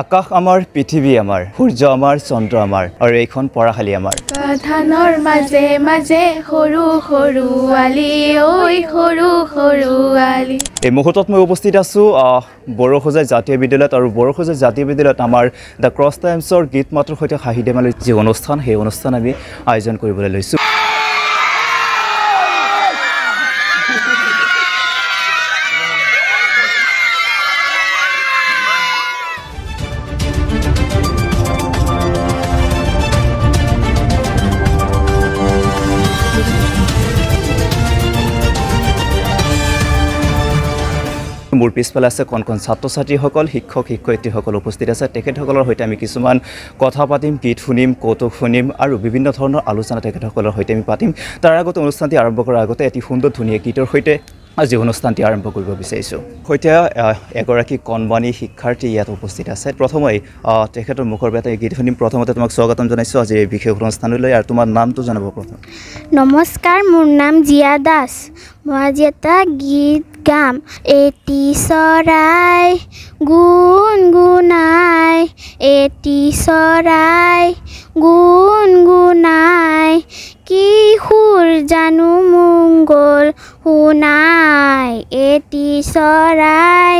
আকাশ আমাৰ পৃথিৱী আমাৰ সূৰ্য আমাৰ চন্দ্ৰ আমাৰ আৰু এইখন পৰাশালী আমাৰ ধানৰ মাজে মাজে সৰু সৰু আলি ঐ সৰু সৰু আলি এই মুহূৰ্তত মই উপস্থিত আছো বড়োসজাই জাতীয় বিদ্যালয়ত আৰু বড়োসজাই জাতীয় বিদ্যালয়ত আমাৰ দ্য ক্ৰছ টাইমছৰ গীত মাতৰ সৈতে হাঁহি ধেমালিৰ যি অনুষ্ঠান সেই অনুষ্ঠান আমি আয়োজন কৰিবলৈ লৈছোঁ মোৰ পিছফালে আছে কণ ছাত্ৰ ছাত্ৰীসকল শিক্ষক শিক্ষয়িত্ৰীসকল উপস্থিত আছে তেখেতসকলৰ সৈতে আমি কিছুমান কথা পাতিম গীত শুনিম কৌতুক শুনিম আৰু বিভিন্ন ধৰণৰ আলোচনা তেখেতসকলৰ সৈতে আমি পাতিম তাৰ আগতে অনুষ্ঠানটি আৰম্ভ কৰাৰ আগতে এটি সুন্দৰ ধুনীয়া গীতৰ সৈতে আজি অনুষ্ঠানটি আৰম্ভ কৰিব বিচাৰিছোঁ সৈতে এগৰাকী কণমানি শিক্ষাৰ্থী ইয়াত উপস্থিত আছে প্ৰথমে তেখেতৰ মুখৰ পৰা এটা গীত শুনিম প্ৰথমতে তোমাক স্বাগতম জনাইছোঁ আজি এই বিশেষ অনুষ্ঠানলৈ আৰু তোমাৰ নামটো জনাব প্ৰথম নমস্কাৰ মোৰ নাম জিয়া দাস মই আজি এটা গীত গাম এটি চৰাই গুণ গুণাই এটি চৰাই গুণ গুণাই কি সুৰ জানো মংগল শুনাই এটি চৰাই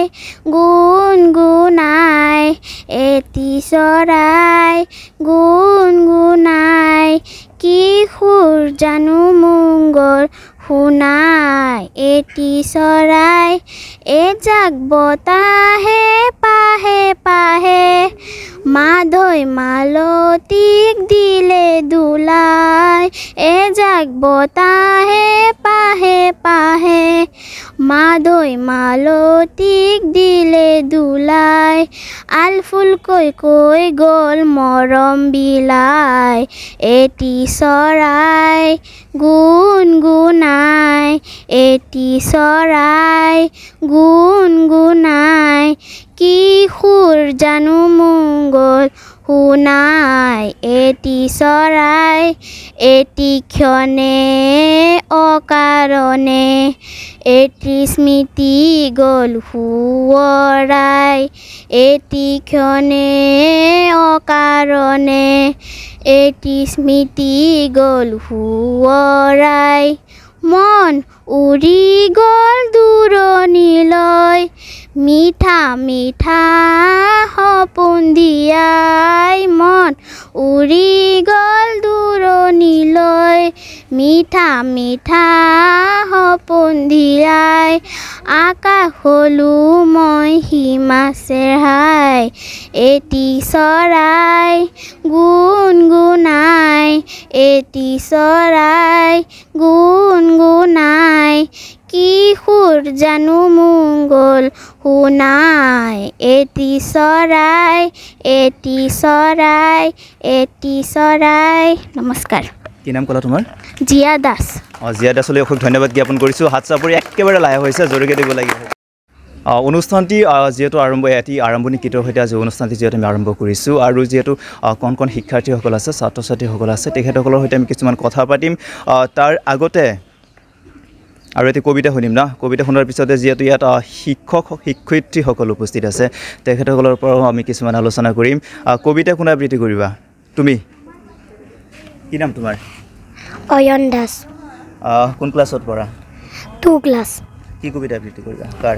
গুণ গুণাই এটি চৰাই গুণ গুণাই কি সুৰ জানো মংগল শুনাই এটি চৰাই এজাক বতাহে পাহে পাহে মাধৈ মালতীক দিলে দুলাই এজাক বতাহে পাহে পাহে মাধৈ মালতীক দিলে দুলাই আলফুলকৈ কৈ গ'ল মৰম বিলাই এটি চৰাই গুণ গুণাই এটি চৰাই গুণ গুণাই কি সুৰ জানো মংগল শুনাই এটি চৰাই এটি ক্ষণে অকাৰণে এটি স্মৃতি গ'ল সোঁৱৰাই এটি ক্ষণে অকাৰণে এটি স্মৃতি গ'ল সোঁৱৰাই মন উৰি গ'ল দূৰণিলৈ মিঠা মিঠা সপোন দিয়াই মন উৰি গ'ল দূৰণিলৈ মিঠা মিঠা সপোন দিয়াই আকাশ হলো মই সীমা চেৰাই এটি চৰাই গুণ গুণাই এটি চৰাই গুণ গুণাই কি সুৰ জানো মংগল শুনাই এটি চৰাই এটি চৰাই এটি চৰাই নমস্কাৰ কি নাম ক'লা তোমাৰ জিয়া দাস জিয়া দাসলৈ অশেষ ধন্যবাদ জ্ঞাপন কৰিছোঁ হাত চাপৰি একেবাৰে লাহে হৈছে জোৰকৈ দিব লাগিব অনুষ্ঠানটি যিহেতু আৰম্ভণি গীতৰ সৈতে আজি অনুষ্ঠানটি যিহেতু আমি আৰম্ভ কৰিছোঁ আৰু যিহেতু কণ কণ শিক্ষাৰ্থীসকল আছে ছাত্ৰ ছাত্ৰীসকল আছে তেখেতসকলৰ সৈতে আমি কিছুমান কথা পাতিম তাৰ আগতে আৰু এটি কবিতা শুনিম না কবিতা শুনাৰ পিছতে যিহেতু ইয়াত শিক্ষক শিক্ষয়িত্ৰীসকল উপস্থিত আছে তেখেতসকলৰ পৰাও আমি কিছুমান আলোচনা কৰিম কবিতা শুনা আবৃত্তি কৰিবা তুমি কি নাম তোমাৰ অয়ন দাস কোন ক্লাছত পঢ়া 2 ক্লাছ কি কবিতা আবৃত্তি কৰিবা কাৰ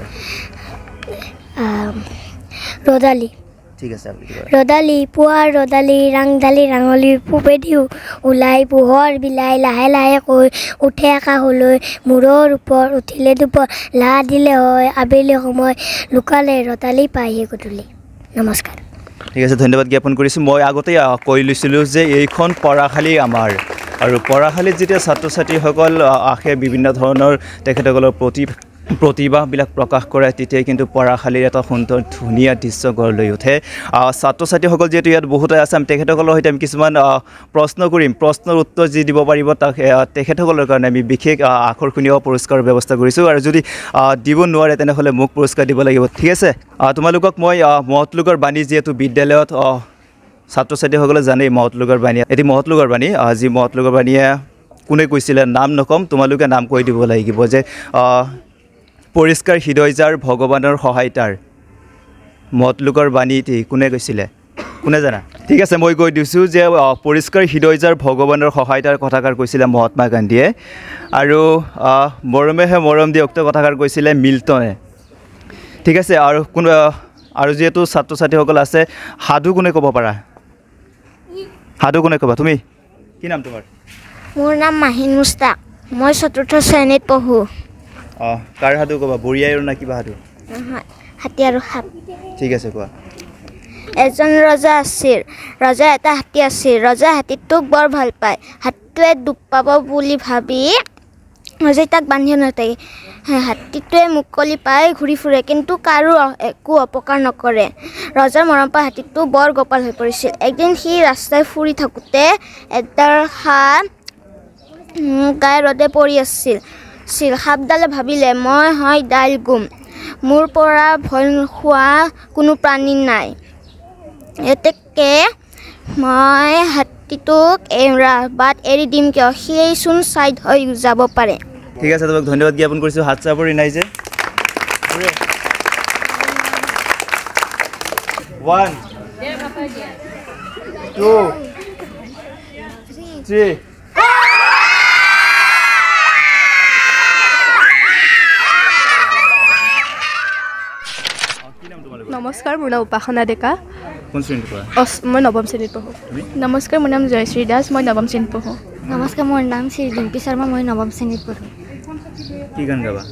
ৰদালি ঠিক আছে আবৃত্তি কৰা ৰদালি পুৱাৰ ৰদালি ৰাংঢালি ৰাঙলিৰ পূবে দিওঁ ওলাই পোহৰ বিলাই লাহে লাহে কৈ উঠে আকাশলৈ মূৰৰ ওপৰ উঠিলে দুপৰ লা দিলে হয় আবেলি সময় লুকালে ৰদালি পায়হি গধূলি নমস্কাৰ ঠিক আছে ধন্যবাদ জ্ঞাপন কৰিছোঁ মই আগতে কৈ লৈছিলোঁ যে এইখন পৰাশালী আমাৰ আৰু পৰাশালীত যেতিয়া ছাত্ৰ ছাত্ৰীসকল আহে বিভিন্ন ধৰণৰ তেখেতসকলৰ প্ৰতিভাবিলাক প্ৰকাশ কৰে তেতিয়াই কিন্তু পৰাশালীৰ এটা সুন্দৰ ধুনীয়া দৃশ্য গঢ় লৈ উঠে ছাত্ৰ ছাত্ৰীসকল যিহেতু ইয়াত বহুতে আছে আমি তেখেতসকলৰ সৈতে আমি কিছুমান প্ৰশ্ন কৰিম প্ৰশ্নৰ উত্তৰ যি দিব পাৰিব তাক তেখেতসকলৰ কাৰণে আমি বিশেষ আকৰ্ষণীয় পুৰস্কাৰৰ ব্যৱস্থা কৰিছোঁ আৰু যদি দিব নোৱাৰে তেনেহ'লে মোক পুৰস্কাৰ দিব লাগিব ঠিক আছে তোমালোকক মই মহৎলোকৰ বাণী যিহেতু বিদ্যালয়ত ছাত্ৰ ছাত্ৰীসকলে জানেই মহৎলোকৰ বাণী এটি মহৎলোকৰ বাণী যি মহৎলোকৰ বাণীয়ে কোনে কৈছিলে নাম নকম তোমালোকে নাম কৈ দিব লাগিব যে পৰিষ্কাৰ হৃদয় যাৰ ভগৱানৰ সহায় তাৰ মতলোকৰ বাণী এটি কোনে কৈছিলে কোনে জানা ঠিক আছে মই কৈ দিছোঁ যে পৰিষ্কাৰ হৃদয় যাৰ ভগৱানৰ সহায়তাৰ কথাষাৰ কৈছিলে মহাত্মা গান্ধীয়ে আৰু মৰমেহে মৰম দিয়ে উক্ত কথাষাৰ কৈছিলে মিল্টনে ঠিক আছে আৰু কোন আৰু যেহেতু ছাত্ৰ ছাত্ৰীসকল আছে সাধু কোনে ক'ব পাৰা সাধু কোনে ক'বা তুমি কি নাম তোমাৰ মোৰ নাম মাহিন মুস্তাক মই ৪ৰ্থ শ্ৰেণীত পঢ়োঁ কাৰ সাধু ক'বা বুঢ়ীআইৰ না কিবা সাধু হাতী আৰু সাপ ঠিক আছে কোৱা এজন ৰজা আছিল ৰজা এটা হাতী আছিল ৰজা হাতীটোক বৰ ভাল পায় হাতীটোৱে দুখ পাব বুলি ভাবি ৰজাই তাক বান্ধি নাথাকে হাতীটোৱে মুকলি পাই ঘূৰি ফুৰে কিন্তু কাৰো একো অপকাৰ নকৰে ৰজাৰ মৰম পাই হাতীটো বৰ গোপাল হৈ পৰিছিল একদিন সি ৰাস্তাই ফুৰি থাকোঁতে এডাল সাপ গাই ৰদে পৰি আছিল সাপডালে ভাবিলে মই হয় দাইল গুম মোৰ পৰা ভয় খোৱা কোনো প্ৰাণী নাই এতেকে মই হাতীটোক বাট এৰি দিম কিয় সিয়েইচোন ছাইড হৈ যাব পাৰে ঠিক আছে তোমাক ধন্যবাদ জ্ঞাপন কৰিছোঁ হাত চাপৰি নাই যে 1 2 3 নমস্কাৰ মোৰ নাম উপাসনা ডেকা কোন শ্ৰেণীত পঢ়া মই নৱম শ্ৰেণীত পঢ়োঁ নমস্কাৰ মোৰ নাম জয়শ্ৰী দাস মই নৱম শ্ৰেণীত পঢ়োঁ নমস্কাৰ মোৰ নাম শ্ৰী ডিম্পী শৰ্মা মই নৱম শ্ৰেণীত পঢ়োঁ কি গান গাবা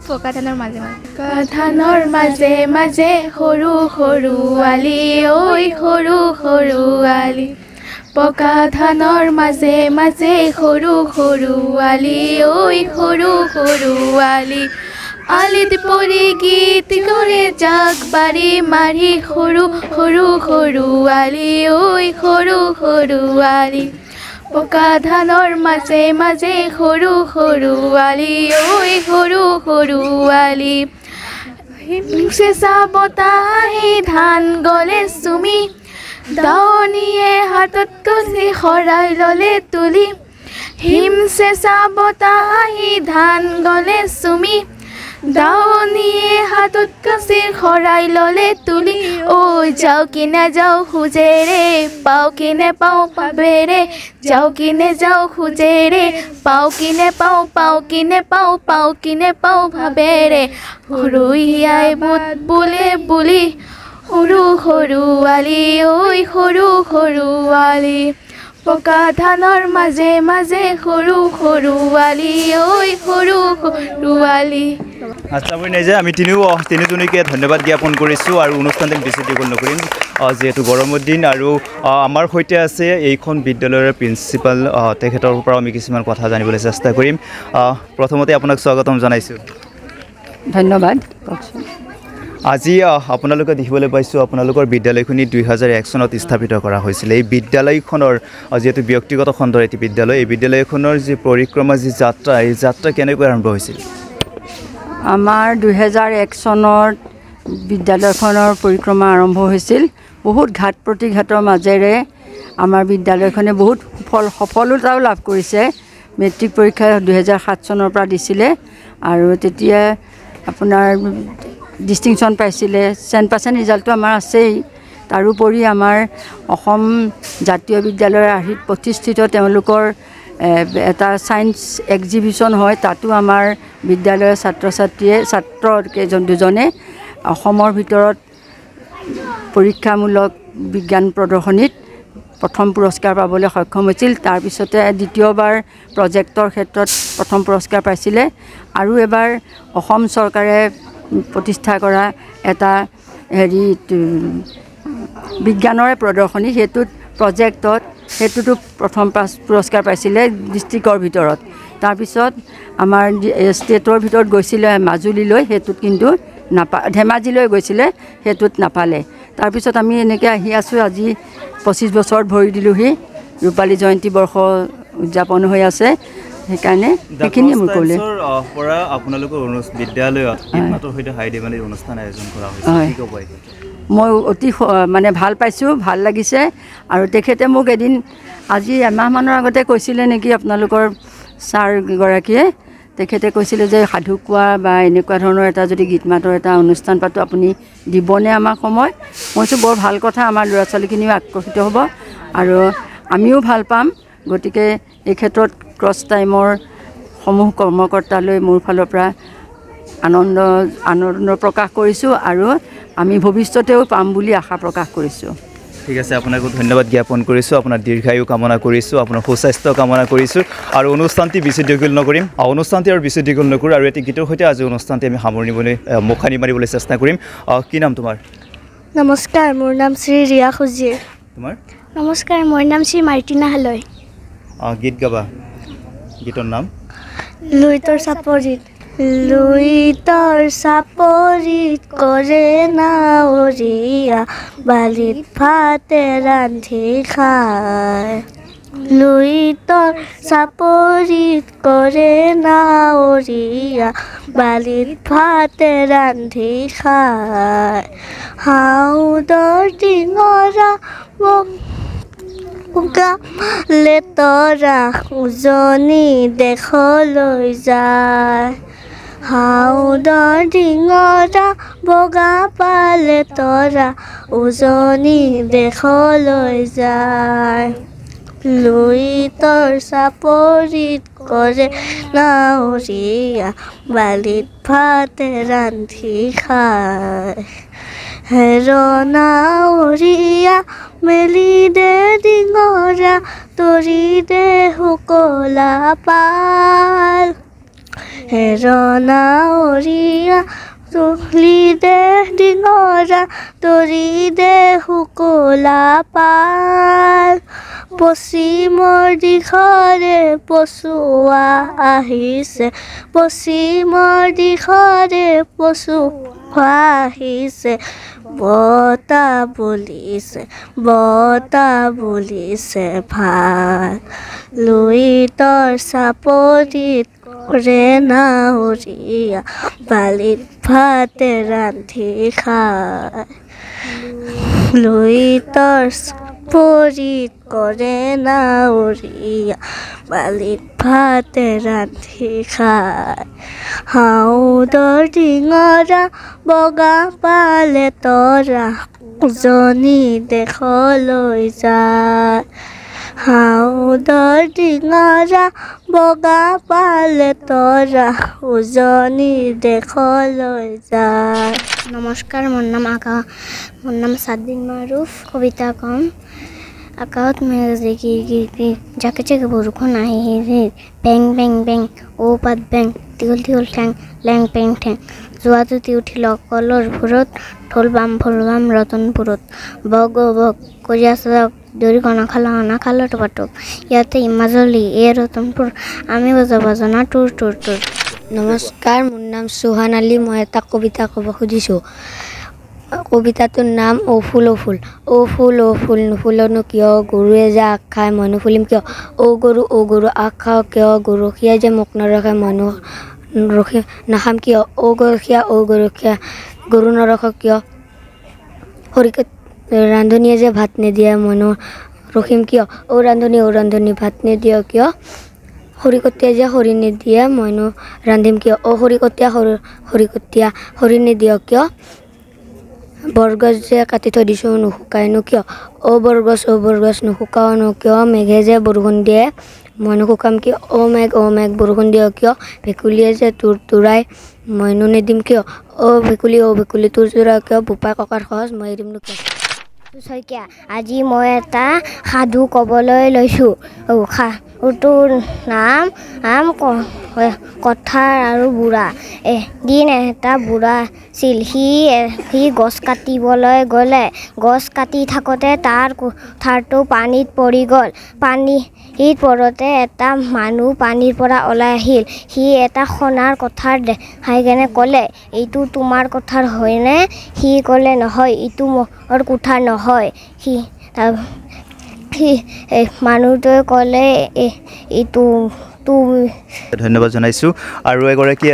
পকা ধানৰ মাজে মাজে পকা ধানৰ মাজে মাজে সৰু সৰু আলি ঐ সৰু সৰু আলি পকা ধানৰ মাজে মাজে সৰু সৰু আলি ঐ সৰু সৰু আলি আলিত পৰি গীত কৰে জাক বাৰী মাৰি সৰু সৰু সৰু আলি ঐ সৰু সৰু আলি পকা ধানৰ মাজে মাজে সৰু সৰু আলি ঐ সৰু সৰু আলি চেঁচা বতাহে ধান গলে চুমি দাৱনীয়ে হাতত কচি শৰাই ল'লে তুলি হিম চেঁচা বতাহে ধান গলে চুমি দাৱনীয়ে হাতত কচি শৰাই ল'লে তুলি ঐ যাওঁ কিনে যাওঁ খোজেৰে পাওঁ কিনে পাওঁ পাবেৰে যাওঁ কিনে যাওঁ খোজেৰে পাওঁ কিনে পাওঁ পাওঁ কিনে পাওঁ পাওঁ কিনে পাওঁ ভাবেৰে সৰুহিয়াই বুট বোলে বুলি সৰু সৰু আলি ঐ সৰু সৰু আলি পকা ধানৰ মাজে মাজে সৰু সৰু আলি ঐ সৰু সৰু আলি আচ্ছা মই নাই যে আমি তিনিজনীকে ধন্যবাদ জ্ঞাপন কৰিছোঁ আৰু অনুষ্ঠানটো বেছি দীঘল নকৰিম যিহেতু গৰমৰ দিন আৰু আমাৰ সৈতে আছে এইখন বিদ্যালয়ৰ প্ৰিন্সিপাল তেখেতৰ পৰা আমি কিছুমান কথা জানিবলৈ চেষ্টা কৰিম প্ৰথমতে আপোনাক স্বাগতম জনাইছোঁ ধন্যবাদ কওকচোন আজি আপোনালোকে দেখিবলৈ পাইছোঁ আপোনালোকৰ বিদ্যালয়খনি 2001 চনত স্থাপিত কৰা হৈছিল এই বিদ্যালয়খনৰ যিহেতু ব্যক্তিগত খণ্ডৰ এটি বিদ্যালয় এই বিদ্যালয়খনৰ যি পৰিক্ৰমা যি যাত্ৰা এই যাত্ৰা কেনেকৈ আৰম্ভ হৈছিল আমাৰ 2001 চনত বিদ্যালয়খনৰ পৰিক্ৰমা আৰম্ভ হৈছিল বহুত ঘাট প্ৰতিঘাতৰ মাজেৰে আমাৰ বিদ্যালয়খনে বহুত সফলতাও লাভ কৰিছে মেট্ৰিক পৰীক্ষা 2007 চনৰ পৰা দিছিলে আৰু তেতিয়া আপোনাৰ ডিষ্টিংশ্যন পাইছিলে 100% ৰিজাল্টটো আমাৰ আছেই তাৰোপৰি আমাৰ অসম জাতীয় বিদ্যালয়ৰ আৰ্হিত প্ৰতিষ্ঠিত তেওঁলোকৰ এটা ছায়েন্স এক্সিবিশ্যন হয় তাতো আমাৰ বিদ্যালয়ৰ ছাত্ৰ দুজনে অসমৰ ভিতৰত পৰীক্ষামূলক বিজ্ঞান প্ৰদৰ্শনীত প্ৰথম পুৰস্কাৰ পাবলৈ সক্ষম হৈছিল তাৰপিছতে দ্বিতীয়বাৰ প্ৰজেক্টৰ ক্ষেত্ৰত প্ৰথম পুৰস্কাৰ পাইছিলে আৰু এবাৰ অসম চৰকাৰে প্ৰতিষ্ঠা কৰা এটা বিজ্ঞানৰে প্ৰদৰ্শনী সেইটোত প্ৰজেক্টত সেইটোতো প্ৰথম পুৰস্কাৰ পাইছিলে ডিষ্ট্ৰিক্টৰ ভিতৰত তাৰপিছত আমাৰ ষ্টেটৰ ভিতৰত গৈছিলে মাজুলীলৈ সেইটোত কিন্তু ধেমাজিলৈ গৈছিলে সেইটোত নাপালে তাৰপিছত আমি এনেকৈ আহি আছোঁ আজি 25 বছৰত ভৰি দিলোঁহি ৰূপালী জয়ন্তী বৰ্ষ উদযাপন হৈ আছে সেইকাৰণে সেইখিনি মোৰ ক'লে পৰা আপোনালোকৰ বিদ্যালয়ত মাতৰ সৈতে হাই ধেমালিৰ অনুষ্ঠান আয়োজন কৰা হৈছে কি ক'ব মই অতি মানে ভাল পাইছোঁ ভাল লাগিছে আৰু তেখেতে মোক এদিন আজি এমাহমানৰ আগতে কৈছিলে নেকি আপোনালোকৰ ছাৰগৰাকীয়ে তেখেতে কৈছিলে যে সাধু কোৱা বা এনেকুৱা ধৰণৰ এটা যদি গীত মাতৰ এটা অনুষ্ঠান পাতোঁ আপুনি দিবনে আমাক সময়? মই কৈছোঁ বৰ ভাল কথা, আমাৰ ল'ৰা ছোৱালীখিনিও আকৰ্ষিত হ'ব আৰু আমিও ভাল পাম। গতিকে এই ক্ষেত্ৰত ক্ৰছ টাইমৰ সমূহ কৰ্মকৰ্তালৈ মোৰ ফালৰ পৰা আনন্দ প্ৰকাশ কৰিছোঁ আৰু আমি ভৱিষ্যতেও পাম বুলি আশা প্ৰকাশ কৰিছোঁ। ঠিক আছে, আপোনাকো ধন্যবাদ জ্ঞাপন কৰিছোঁ, আপোনাৰ দীৰ্ঘায়ু কামনা কৰিছোঁ, আপোনাৰ সুস্বাস্থ্য কামনা কৰিছোঁ আৰু অনুষ্ঠানটি বেছি দীঘল নকৰিম, অনুষ্ঠানটি আৰু বেছি দীঘল নকৰোঁ আৰু এটি গীতৰ সৈতে আজি অনুষ্ঠানটি আমি সামৰণিবলৈ মুখানি মাৰিবলৈ চেষ্টা কৰিম। কি নাম তোমাৰ? নমস্কাৰ, মোৰ নাম শ্ৰী ৰিয়া খুজিৰ। তোমাৰ? নমস্কাৰ, মোৰ নাম শ্ৰী মাৰ্টিনা হালৈ। গীত গাবা, গীতৰ নাম? লুইতৰ চাপৰিত। লুইতৰ চাপৰিত কৰে নাৱৰীয়া, বালিত ভাতে ৰান্ধি খায়। লুইতৰ চাপৰিত কৰে নাৱৰীয়া, বালিত ভাতে ৰান্ধি খায়। হাউদৰ ডিঙৰা বগা লেতৰা, উজনি দেশলৈ যায়। হাউদৰ ডিঙৰা বগা পালে তৰা, উজনি দেশলৈ যায়। লুইতৰ চাপৰিত কৰে নাৱৰীয়া, বালিত ভাতে ৰান্ধি খায়। হেৰ নাৱৰীয়া মেলি দে ডিঙৰা, তৰি দে শুকলা পাল। হেৰ নাৱৰীয়া তুলি দে ডিঙৰা, তৰি দে শুকলা পাল। পশ্চিমৰ দিশৰে পচুৱা আহিছে, পশ্চিমৰ দিশৰে পচুৱা আহিছে। বতাহ বলিছে, বতাহ বলিছে ভাল। লুইতৰ চাপৰিত কৰে নাৱৰীয়া, বালিত ভাতে ৰান্ধি খায়। লুইতৰ চাপৰিত কৰে নাৱৰীয়া, বালিত ভাতে ৰান্ধি খায়। হাউদৰ ডিঙৰা বগা পালে তৰা, উজনি দেশলৈ যায়। হাউদৰ ডিঙৰা বগা পালে তৰা, উজনি দেশলৈ যায়। নমস্কাৰ, মোৰ নাম সাদিন মাৰুফ। কবিতা কম। আকাশত মেঘে জাকে জাকে বৰষুণ আহি, বেং বেং বেং ঔ পাত বেং, দীঘল দীঘল ঠেং লেং পেং ঠেং। যোৱাটোতি উঠিল কলৰ ভূৰত, ঢোল বাম ৰতনপুৰত। বগ অ বগ কৰি আছে দৰি নাখালা টপাটপ। ইয়াতে মাজুলী এই ৰতনপুৰ, আমি বজাব জনা টুৰ টুৰ টুৰ। নমস্কাৰ, মোৰ নাম চৌহান আলী। মই এটা কবিতা ক'ব খুজিছোঁ। কবিতাটোৰ নাম অ ফুল অ ফুল। অ ফুল নুফুলনো কিয়, গৰুৱে যে আগ খায় মই নুফুলিম কিয়। অ গৰু আগ খাওঁ কিয়, গৰখীয়াই যে মোক নৰখে মই ৰখি নাখাম কিয়। অ গৰখীয়া গৰু নৰখ কিয়, ৰান্ধনীয়ে যে ভাত নিদিয়ে মই ৰখিম কিয়। অ ৰান্ধনী ভাত নিদিয় কিয়, খৰিকটীয়া যে খৰি নিদিয়ে মইনো ৰান্ধিম কিয়। অ খৰিকটীয়া খৰি নিদিয় কিয়, বৰগছ যে কাটি থৈ দিছোঁ নুশুকাইনো কিয়। অ বৰগছ নুশুকাওনো কিয়, মেঘে যে বৰষুণ দিয়ে মইনো শুকাম কিয়। অ মেঘ বৰষুণ দিয় কিয়, ভেকুলীয়ে যে তোৰ তোৰাই মইনো নিদিম কিয়। অ ভেকুলী তোৰ তোৰাই কিয়, বোপাই ককাৰ সহজ মই এৰিমনো কিয়। শইকীয়া, আজি মই এটা সাধু ক'বলৈ লৈছোঁ। সাধুটোৰ নাম কথাৰ আৰু বুঢ়া। এদিন এটা বুঢ়া আছিল। সি গছ কাটিবলৈ গ'লে, গছ কাটি থাকোঁতে তাৰ কুঠাৰটো পানীত পৰি গ'ল। পানীত পৰোঁতে এটা মানুহ পানীৰ পৰা ওলাই আহিল। সি এটা সোণৰ কুঠাৰ দেখাই কেনে ক'লে, এইটো তোমাৰ কুঠাৰ হয়নে? সি ক'লে, নহয়, এইটো মোৰ কুঠাৰ নহয়। মানুহটোৱে ক'লে, এইটো ধন্যবাদ জনাইছোঁ। আৰু এগৰাকী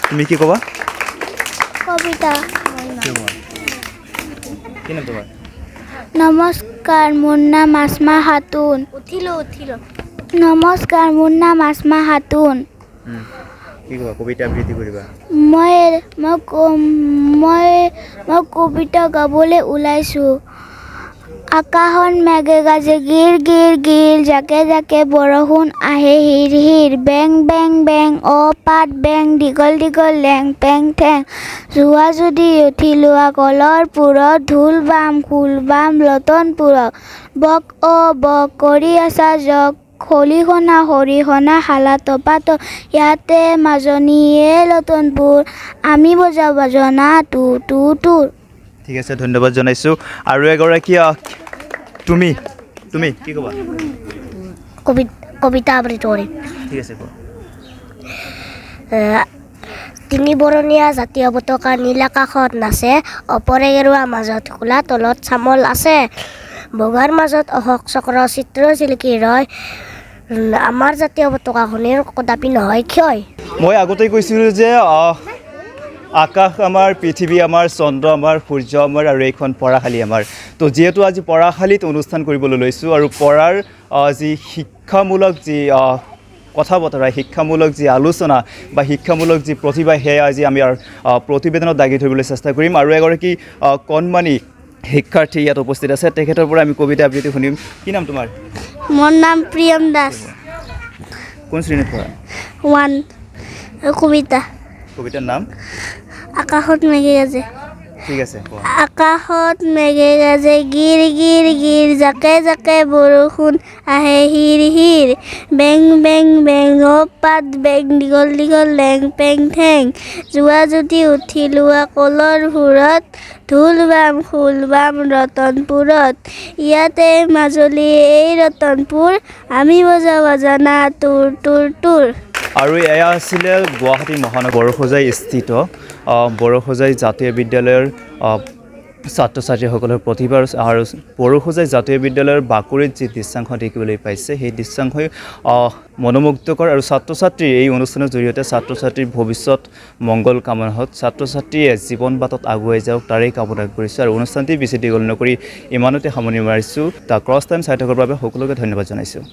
তুমি কি ক'বা? কবিতা। কি নাম তোমাৰ? নমস্কাৰ, মোৰ নাম আসমা খাতুন। নমস্কাৰ, মোৰ নাম আসমা খাতুন। কি ক'বা কবিতা আবৃত্তি কৰিবা মই কবিতা গাবলৈ ওলাইছোঁ আকাশত মেঘে গাজে গিৰ গিৰ গিৰ জাকে জাকে বৰষুণ আহে হিৰ হিৰ বেং বেং বেং অ পাত বেং দীঘল দীঘল লেং পেং ঠেং যোৱা যদি উঠি লোৱা কলৰ পুৰত ঢোল বাম খোল বাম ৰতনপুৰত বক অ বক কৰি আছা জক হৰিহনা শালা টপাত ইয়াতে মাজনীয়ে ৰতনপুৰ আমি বজাওঁ বাজনা টু টু টুৰ ঠিক আছে ধন্যবাদ জনাইছোঁ আৰু এগৰাকী তুমি কি ক'বা কবিতা আবৃত্তি কৰিম ঠিক আছে কোৱা তিনিবৰণীয়া জাতীয় পতাকা নীল আকাশত নাচে অপৰে গেৰুৱা মাজত খোলা তলত চামল আছে বগাৰ মাজত অশোক চক্ৰ চিত্ৰ জিলিকি ৰয় আমাৰ জাতীয় পতাকাখনিৰ কদাপি নহয় ক্ষয় মই আগতেই কৈছিলোঁ যে আকাশ আমাৰ পৃথিৱী আমাৰ চন্দ্ৰ আমাৰ সূৰ্য আমাৰ আৰু এইখন পঢ়াশালী আমাৰ তো যিহেতু আজি পঢ়াশালীত অনুষ্ঠান কৰিবলৈ লৈছোঁ আৰু পঢ়াৰ যি শিক্ষামূলক যি কথা বতৰা শিক্ষামূলক যি আলোচনা বা শিক্ষামূলক যি প্ৰতিভা সেয়া আজি আমি প্ৰতিবেদনত দাঙি ধৰিবলৈ চেষ্টা কৰিম আৰু এগৰাকী কণমানি শিক্ষাৰ্থী ইয়াত উপস্থিত আছে তেখেতৰ পৰা আমি কবিতা আবৃত্তি শুনিম কি নাম তোমাৰ মোৰ নাম প্ৰিয়ম দাস কোন শ্ৰেণীত পঢ়া 1 কবিতা কবিতাৰ নাম আকাশত মেঘে গাজে ঠিক আছে আকাশত মেঘে গাজে গিৰ গিৰ গিৰ জাকে জাকে বৰষুণ আহে হিৰ হিৰ বেং বেং বেং অ পাত বেং দীঘল দীঘল লেং পেং ঠেং যোৱা যদি উঠি লোৱা কলৰ ভূৰত ঢোল বাম খোল বাম ৰতনপুৰত ইয়াতে মাজুলী এই ৰতনপুৰ আমি বজাওঁ বাজনা টুৰ টুৰ টুৰ আৰু এয়া আছিলে গুৱাহাটী মহানগৰ বৰসজাই স্থিত বৰসজাই জাতীয় বিদ্যালয়ৰ ছাত্ৰ ছাত্ৰীসকলৰ প্ৰতিভা আৰু বৰসজাই জাতীয় বিদ্যালয়ৰ বাকৰিত যি দৃশ্যাংশ দেখিবলৈ পাইছে সেই দৃশ্যাংশই মনোমুগ্ধকৰ আৰু ছাত্ৰ ছাত্ৰীৰ এই অনুষ্ঠানৰ জৰিয়তে ছাত্ৰ ছাত্ৰীৰ ভৱিষ্যত মংগল কামনা হওক ছাত্ৰ ছাত্ৰীয়ে জীৱন বাটত আগুৱাই যাওক তাৰেই কামনা কৰিছোঁ আৰু অনুষ্ঠানটি বেছি দীঘল নকৰি ইমানতে সামৰণি মাৰিছোঁ দ্য ক্ৰছ টাইম চাই থকাৰ বাবে সকলোকে ধন্যবাদ জনাইছোঁ